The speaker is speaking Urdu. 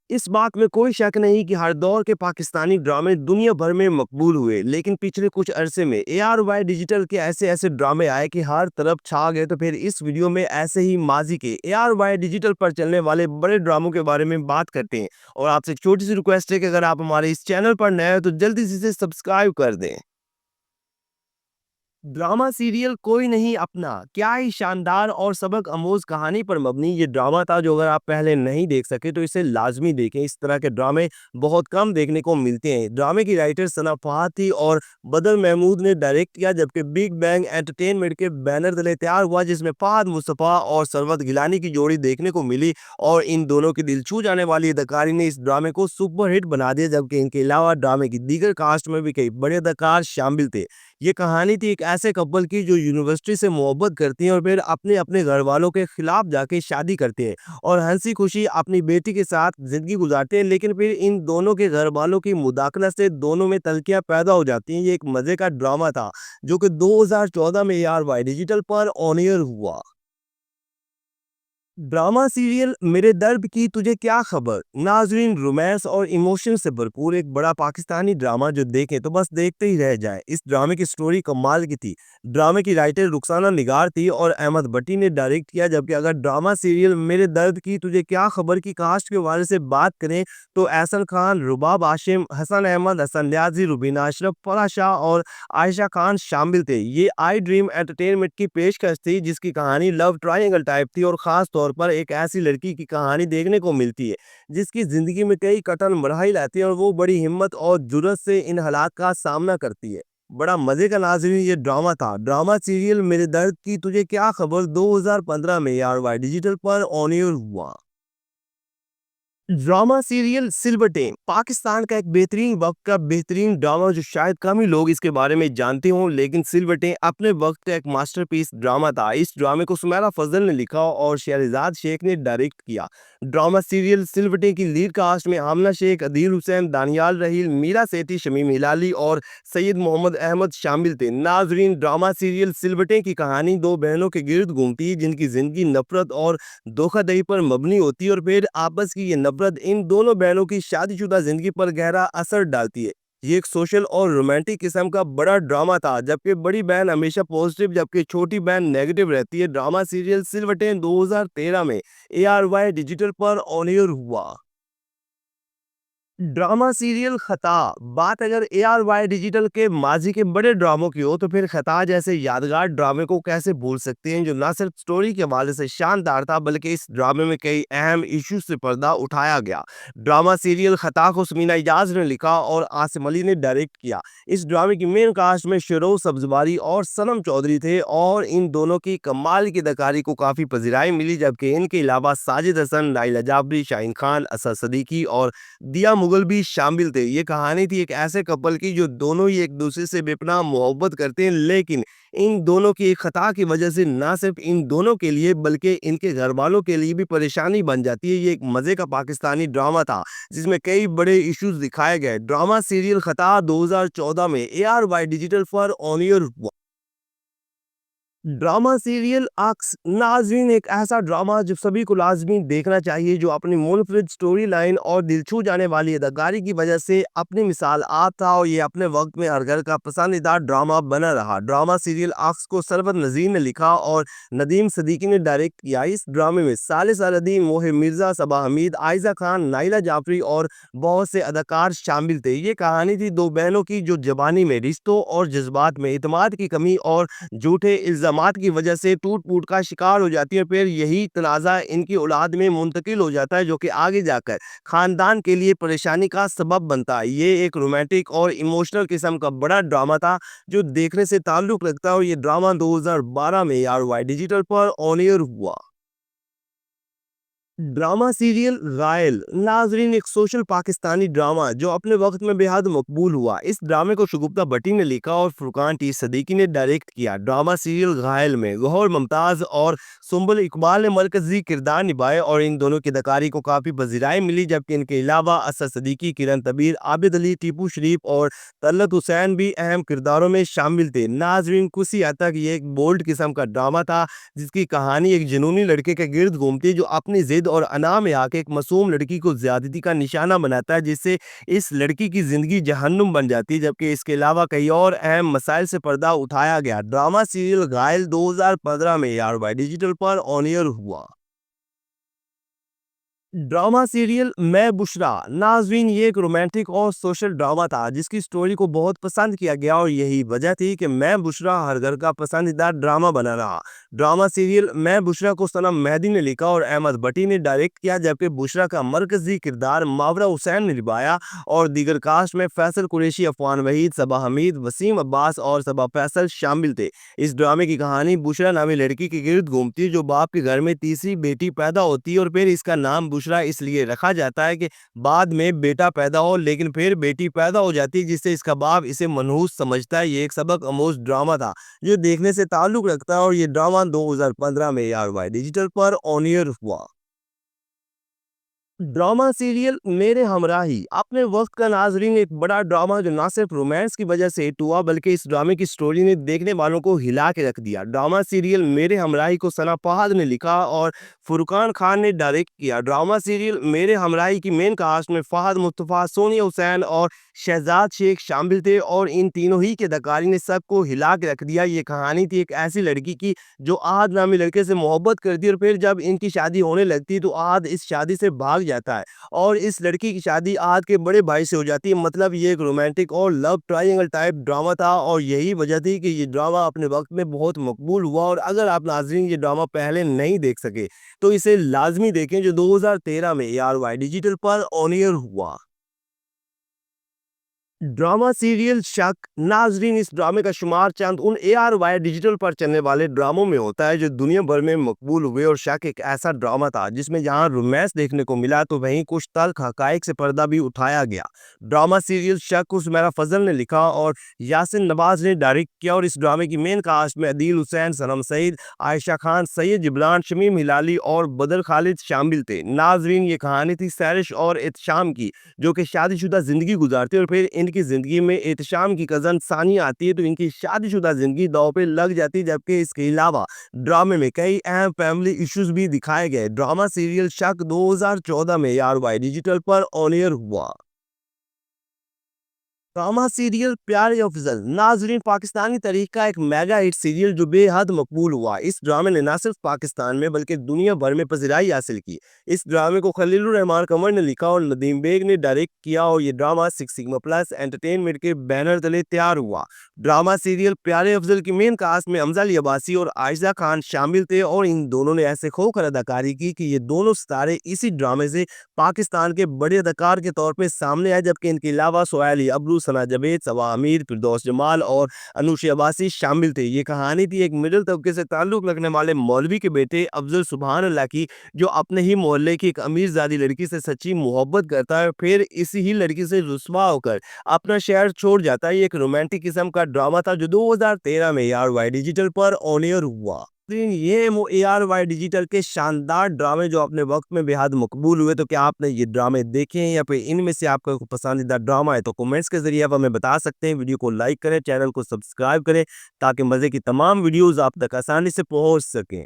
اس بات میں کوئی شک نہیں کہ ہر دور کے پاکستانی ڈرامے دنیا بھر میں مقبول ہوئے، لیکن پچھلے کچھ عرصے میں اے آر وائی ڈیجیٹل کے ایسے ڈرامے آئے کہ ہر طرف چھا گئے۔ تو پھر اس ویڈیو میں ایسے ہی ماضی کے اے آر وائی ڈیجیٹل پر چلنے والے بڑے ڈراموں کے بارے میں بات کرتے ہیں، اور آپ سے ایک چھوٹی سی ریکویسٹ ہے کہ اگر آپ ہمارے اس چینل پر نئے ہیں تو جلدی سے اسے سبسکرائب کر دیں۔ ڈرامہ سیریل کوئی نہیں اپنا، کیا ہی شاندار اور سبق آموز کہانی پر مبنی یہ ڈرامہ تھا، جو اگر آپ پہلے نہیں دیکھ سکے تو اسے لازمی دیکھیں۔ اس طرح کے ڈرامے بہت کم دیکھنے کو ملتے ہیں۔ ڈرامے کی رائٹر ثنا فہد تھی اور بدر محمود نے ڈائریکٹ کیا، جبکہ بگ بینگ انٹرٹینمنٹ کے بینر تلے تیار ہوا، جس میں فہد مصطفیٰ اور ثروت گیلانی کی جوڑی دیکھنے کو ملی، اور ان دونوں کی دل چھو جانے والی اداکاری نے اس ڈرامے کو سپر ہٹ بنا دیا۔ جبکہ ان کے علاوہ ڈرامے کی دیگر کاسٹ میں بھی کئی بڑے اداکار شامل تھے۔ یہ کہانی تھی ایک ایسے کپل کی جو یونیورسٹی سے محبت کرتی ہیں اور پھر اپنے گھر والوں کے خلاف جا کے شادی کرتے ہیں اور ہنسی خوشی اپنی بیٹی کے ساتھ زندگی گزارتے ہیں، لیکن پھر ان دونوں کے گھر والوں کی مداخلت سے دونوں میں تلخیاں پیدا ہو جاتی ہیں۔ یہ ایک مزے کا ڈرامہ تھا جو کہ 2014 میں اے آر وائی ڈیجیٹل پر آن ایئر ہوا۔ ڈرامہ سیریل میرے درد کی تجھے کیا خبر ناظرین، رومانس اور ایموشن سے بھرپور ایک بڑا پاکستانی ڈرامہ جو دیکھیں تو بس دیکھتے ہی رہ جائیں۔ اس ڈرامے کی سٹوری کمال کی تھی۔ ڈرامے کی رائٹر رخسانہ نگار تھی اور احمد بٹی نے ڈائریکٹ کیا، جبکہ اگر ڈرامہ سیریل میرے درد کی تجھے کیا خبر کی کاسٹ کے بارے سے بات کریں تو احسن خان، رباب ہاشم، حسن احمد، حسن نیازی، روبینہ اشرف، فرح شاہ اور عائشہ خان شامل تھے۔ یہ آئی ڈریم انٹرٹینمنٹ کی پیشکش تھی، جس کی کہانی لو ٹرائنگل ٹائپ تھی، اور خاص طور پر ایک ایسی لڑکی کی کہانی دیکھنے کو ملتی ہے جس کی زندگی میں کئی کٹن مراحل آتی ہیں اور وہ بڑی ہمت اور جرأت سے ان حالات کا سامنا کرتی ہے۔ بڑا مزے کا ناظرین یہ ڈرامہ تھا۔ ڈرامہ سیریل میرے درد کی تجھے کیا خبر 2015 میں آر وائی ڈیجیٹل پر آن ایئر ہوا۔ ڈرامہ سیریل سلبٹیں پاکستان کا ایک بہترین وقت کا بہترین ڈرامہ جو شاید کم ہی لوگ اس کے بارے میں جانتے ہوں، لیکن سلبٹیں اپنے وقت کا ایک ماسٹر پیس ڈرامہ تھا۔ اس ڈرامے کو سمیرہ فضل نے لکھا اور شہرزاد شیخ نے ڈائریکٹ کیا۔ ڈرامہ سیریل سلبٹیں کی لیڈ کاسٹ میں آمنہ شیخ، عدیل حسین، دانیال رحیل، میرا سیٹھی، شمیم ہلالی اور سید محمد احمد شامل تھے۔ ناظرین، ڈرامہ سیریل سلبٹیں کی کہانی دو بہنوں کے گرد گھومتی ہے جن کی زندگی نفرت اور دھوکہ دہی پر مبنی ہوتی ہے، اور پھر آپس کی یہ نفرت ان دونوں بہنوں کی شادی شدہ زندگی پر گہرا اثر ڈالتی ہے۔ یہ ایک سوشل اور رومانٹک قسم کا بڑا ڈرامہ تھا، جبکہ بڑی بہن ہمیشہ پوزیٹیو جبکہ چھوٹی بہن نیگیٹو رہتی ہے۔ ڈرامہ سیریل سلوٹیں 2013 میں اے آر وائی ڈیجیٹل پر آن ایئر ہوا۔ ڈرامہ سیریل خطا بات اگر اے آر وائی ڈیجیٹل کے ماضی کے بڑے ڈراموں کی ہو تو پھر خطا جیسے یادگار ڈرامے کو کیسے بھول سکتے ہیں، جو نہ صرف سٹوری کے حوالے سے شاندار تھا بلکہ اس ڈرامے میں کئی اہم ایشوز سے پردہ اٹھایا گیا۔ ڈرامہ سیریل خطا کو سمینہ ایجاز نے لکھا اور عاصم علی نے ڈائریکٹ کیا۔ اس ڈرامے کی مین کاسٹ میں شیروز سبزواری اور صنم چودھری تھے، اور ان دونوں کی کمال کی اداکاری کو کافی پذیرائی ملی، جبکہ ان کے علاوہ ساجد حسن، نائلہ جعفری، شاہین خان، اسد صدیقی اور دیا مغل بھی شامل تھے۔ یہ کہانی تھی ایک ایسے کپل کی جو دونوں ہی ایک دوسرے سے بے پناہ محبت کرتے ہیں، لیکن ان دونوں کی ایک خطا کی وجہ سے نہ صرف ان دونوں کے لیے بلکہ ان کے گھر والوں کے لیے بھی پریشانی بن جاتی ہے۔ یہ ایک مزے کا پاکستانی ڈرامہ تھا جس میں کئی بڑے ایشوز دکھائے گئے۔ ڈرامہ سیریل خطا 2014 میں اے آر وائی ڈیجیٹل پر آن ایئر ہوا۔ ڈرامہ سیریل عکس ناظرین، ایک ایسا ڈرامہ جو سبھی کو لازمی دیکھنا چاہیے، جو اپنی منفرد سٹوری لائن اور دل چھو جانے والی اداکاری کی وجہ سے اپنی مثال آپ تھا، اور یہ اپنے وقت میں ہر گھر کا پسندیدہ ڈرامہ بنا رہا۔ ڈرامہ سیریل عکس کو سرور نذیر نے لکھا اور ندیم صدیقی نے ڈائریکٹ کیا۔ اس ڈرامے میں صالح سالدین، موہب مرزا، صبا حمید، عائزہ خان، نائلہ جعفری اور بہت سے اداکار شامل تھے۔ یہ کہانی تھی دو بہنوں کی جو زبانی میں رشتوں اور جذبات میں اعتماد کی کمی اور جھوٹے الزامات کی وجہ سے ٹوٹ پوٹ کا شکار ہو جاتی ہے، پھر یہی تنازع ان کی اولاد میں منتقل ہو جاتا ہے جو کہ آگے جا کر خاندان کے لیے پریشانی کا سبب بنتا ہے۔ یہ ایک رومانٹک اور ایموشنل قسم کا بڑا ڈرامہ تھا جو دیکھنے سے تعلق رکھتا ہے، اور یہ ڈرامہ 2012 میں آر وائی ڈیجیٹل پر آن ایئر ہوا۔ ڈرامہ سیریل غائل ناظرین، ایک سوشل پاکستانی ڈرامہ جو اپنے وقت میں بے حد مقبول ہوا۔ اس ڈرامے کو شگفتہ بٹی نے لکھا اور فرقان ٹی صدیقی نے ڈائریکٹ کیا۔ ڈرامہ سیریل غائل میں گوہر ممتاز اور سنبل اقبال نے مرکزی کردار نبھائے، اور ان دونوں کی اداکاری کو کافی پذیرائی ملی، جبکہ ان کے علاوہ اسد صدیقی، کرن طبیر، عابد علی، ٹیپو شریف اور طلعت حسین بھی اہم کرداروں میں شامل تھے۔ ناظرین، کسی حد تک یہ ایک بولڈ قسم کا ڈرامہ تھا جس کی کہانی ایک جنونی لڑکے کے گرد گھومتی جو اپنی ضد ماجد اور انا میں آ کے ایک معصوم لڑکی کو زیادتی کا نشانہ بناتا ہے، جس سے اس لڑکی کی زندگی جہنم بن جاتی ہے، جبکہ اس کے علاوہ کئی اور اہم مسائل سے پردہ اٹھایا گیا۔ ڈرامہ سیریل گائل 2015 میں AR وائی ڈیجیٹل پر آن ایئر ہوا۔ ڈرامہ سیریل میں بشرا ناظرین، یہ ایک رومانٹک اور سوشل ڈرامہ تھا جس کی سٹوری کو بہت پسند کیا گیا، اور یہی وجہ تھی کہ میں بشرا ہر گھر کا پسندیدہ ڈرامہ بنا رہا۔ ڈرامہ سیریل میں بشرا کو سنم مہدی نے لکھا اور احمد بٹی نے ڈائریکٹ کیا، جبکہ بشرا کا مرکزی کردار ماورا حسین نے نبھایا، اور دیگر کاسٹ میں فیصل قریشی، عفان وحید، صبا حمید، وسیم عباس اور صبا فیصل شامل تھے۔ اس ڈرامے کی کہانی بشرا نامی لڑکی کے گرد گھومتی ہے جو باپ کے گھر میں تیسری بیٹی پیدا ہوتی ہے، اور پھر اس کا نام بشرا اس لیے رکھا جاتا ہے کہ بعد میں بیٹا پیدا ہو، لیکن پھر بیٹی پیدا ہو جاتی ہے جس سے اس کا باپ اسے منحوس سمجھتا ہے۔ یہ ایک سبق آموز ڈرامہ تھا جو دیکھنے سے تعلق رکھتا ہے، اور یہ ڈرامہ 2015 میں AR وائی ڈیجیٹل پر آن ایئر ہوا۔ ڈرامہ سیریل میرے ہمراہی اپنے وقت کا ناظرین ایک بڑا ڈرامہ جو نہ صرف رومانس کی وجہ سے ہٹ ہوا بلکہ اس ڈرامے کی سٹوری نے دیکھنے والوں کو ہلا کے رکھ دیا۔ ڈرامہ سیریل میرے ہمراہی کو ثنا فہد نے لکھا اور فرقان خان نے ڈائریکٹ کیا۔ ڈرامہ سیریل میرے ہمراہی کی مین کاسٹ میں فہد مصطفیٰ، سونیا حسین اور شہزاد شیخ شامل تھے، اور ان تینوں ہی کے اداکاری نے سب کو ہلا کے رکھ دیا۔ یہ کہانی تھی ایک ایسی لڑکی کی جو احد نامی لڑکے سے محبت کرتی ہے، اور پھر جب ان کی شادی ہونے لگتی تو احد اس شادی سے بھاگ جاتا ہے اور اس لڑکی کی شادی احد کے بڑے بھائی سے ہو جاتی ہے۔ مطلب یہ ایک رومانٹک اور لو ٹرائنگل ٹائپ ڈرامہ تھا، اور یہی وجہ تھی کہ یہ ڈرامہ اپنے وقت میں بہت مقبول ہوا۔ اور اگر آپ ناظرین یہ ڈرامہ پہلے نہیں دیکھ سکے تو اسے لازمی دیکھیں، جو 2013 میں AR وائی ڈیجیٹل پر آن ایئر ہوا۔ ڈرامہ سیریل شک ناظرین، اس ڈرامے کا شمار چند ان AR وائی ڈیجیٹل پر چلنے والے ڈراموں میں ہوتا ہے جو دنیا بھر میں مقبول ہوئے، اور شک ایک ایسا ڈرامہ تھا جس میں جہاں رومانس دیکھنے کو ملا تو وہیں کچھ تلخ حقائق سے پردہ بھی اٹھایا گیا۔ ڈرامہ سیریل شک کو سمیرا فضل نے لکھا اور یاسین نواز نے ڈائریکٹ کیا، اور اس ڈرامے کی مین کاسٹ میں عدیل حسین، سنم سعید، عائشہ خان، سید جبلان، شمیم ہلالی اور بدر خالد شامل تھے۔ ناظرین، یہ کہانی تھی سیرش اور احتشام کی، جو کہ شادی شدہ زندگی گزارتے، اور پھر ان کی زندگی میں احتشام کی کزن ثانیہ آتی ہے تو ان کی شادی شدہ زندگی داؤ پہ لگ جاتی ہے، جبکہ اس کے علاوہ ڈرامے میں کئی اہم فیملی ایشوز بھی دکھائے گئے۔ ڈرامہ سیریل شک 2014 میں AR وائی ڈیجیٹل پر آن ایئر ہوا۔ ڈرامہ سیریل پیارے افضل ناظرین، پاکستانی تاریخ کا ایک میگا ہٹ سیریل جو بے حد مقبول ہوا۔ اس ڈرامے نے نہ صرف پاکستان میں بلکہ دنیا بھر میں پذیرائی حاصل کی۔ اس ڈرامے کو خلیل الرحمان قمر نے لکھا اور ندیم بیگ نے ڈائریکٹ کیا، اور یہ drama six sigma plus entertainment کے بینر تلے تیار ہوا۔ ڈرامہ سیریل پیارے افضل کی مین کاسٹ میں حمزہ علی عباسی اور عائشہ خان شامل تھے، اور ان دونوں نے ایسے کھو کر اداکاری کی کہ یہ دونوں ستارے اسی ڈرامے سے پاکستان کے بڑے اداکار کے طور پہ سامنے آئے، جبکہ ان کے علاوہ سہیل ابرو، ثنا جاوید، صبا امیر، فردوس جمال اور انوش عباسی شامل تھے۔ یہ کہانی تھی ایک مڈل طبقے سے تعلق رکھنے والے مولوی کے بیٹے افضل سبحان اللہ کی، جو اپنے ہی محلے کی ایک امیر زادی لڑکی سے سچی محبت کرتا ہے، پھر اسی ہی لڑکی سے رسوا ہو کر اپنا شہر چھوڑ جاتا ہے۔ یہ ایک رومانٹک قسم کا ڈرامہ تھا جو 2013 میں AR وائی ڈیجیٹل پر آن ایئر ہوا۔ یہ AR وائی ڈیجیٹل کے شاندار ڈرامے جو اپنے وقت میں بے حد مقبول ہوئے، تو کیا آپ نے یہ ڈرامے دیکھے ہیں یا پھر ان میں سے آپ کا کوئی پسندیدہ ڈرامہ ہے تو کومنٹس کے ذریعے آپ ہمیں بتا سکتے ہیں۔ ویڈیو کو لائک کریں، چینل کو سبسکرائب کریں تاکہ مزے کی تمام ویڈیوز آپ تک آسانی سے پہنچ سکیں۔